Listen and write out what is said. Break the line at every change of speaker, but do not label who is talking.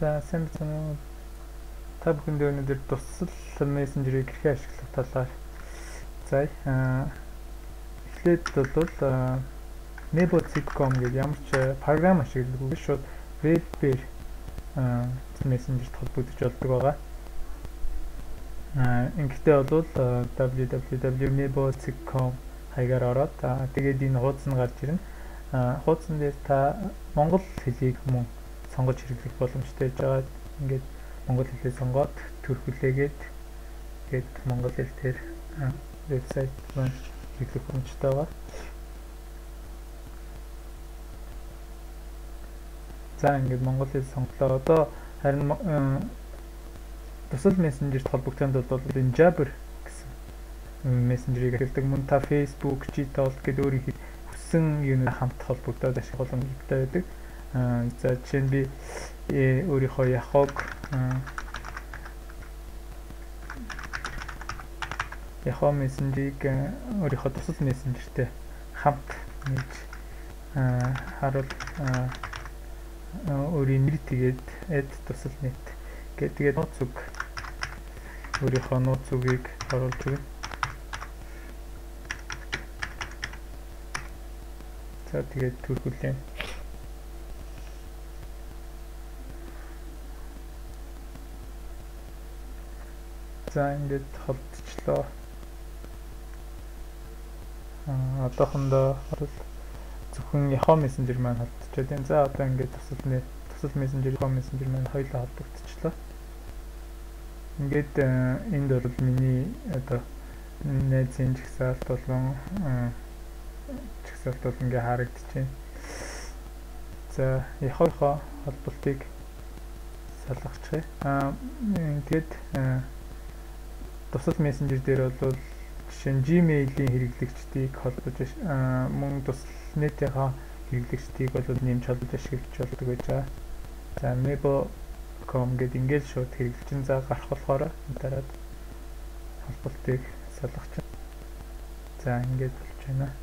За сайн байна уу? Та бүхэнд өнөөдөр тусал мессенжерийг хэрхэн ашиглах талаар эхлээд бол nebo.com гэдэг ямар ч програм ашигладаггүй шууд вебээр мессенжерт холбогдож болдог байгаа. Ингэхдээ бол www.nebo.com хаягаар ороод тэгээд энэ хуудас нь гарч ирнэ. Хуудсан дээр та монгол хэлийг мөн сонгож хэрэглэх боломжтой байж байгаа. Ингээд монгол хэлээ сонгоод төрхүүлээгээд тэгээд монгол хэл дээр вебсайт маань хэрэглэх боломжтой байгаа. За ингээд монгол хэл сонголоо. Одоо харин тусал мессенжерт холбогдохын тулд энэ Jabber гэсэн мессенжерийг ашигладаг. Мөн та Facebook, Gmail гэдэг өөрийн хүссэн юунууд хамт холбогдоод ашиглах боломжтой байдаг. За жишээ нь би өөрийнхөө Yahoo мессенжерийг өөрийнхөө тусал мессенжертэй хамт нээж харуул өөрийн нэр тэгээд add тусал net тэгээд нууц үг өөрийнхөө нууц үгийг оруулж өгнө. За тэгээд төрхүүлээ. За ингээд холбогдчихлоо. Одоохондоо зөвхөн Yahoo мессенжер маань холбогдчиход байна. За одоо ингээд тусал мессенжер Yahoo мессенжер маань хоёулаа холбогдчихлоо. Ингээд энд бол миний одоо найзын жагсаалт болон ингээ харагдчихэв. За Yahoo-ийнхоо холболтыг салгачихъя. Тэгээд тусал мессенжер дээр бол жишээ нь Gmail-ийн хэрэглэгчдийг холбож мөн тусал netийнхаа хэрэглэгчдийг бол нэмж холбож ашиглаж болдог байж байгаа. За nebo.com гэдэг ингээд шууд хэрэглэжин за гарах болохоор дараад холболтыг салгачих. За ингээд болж байна.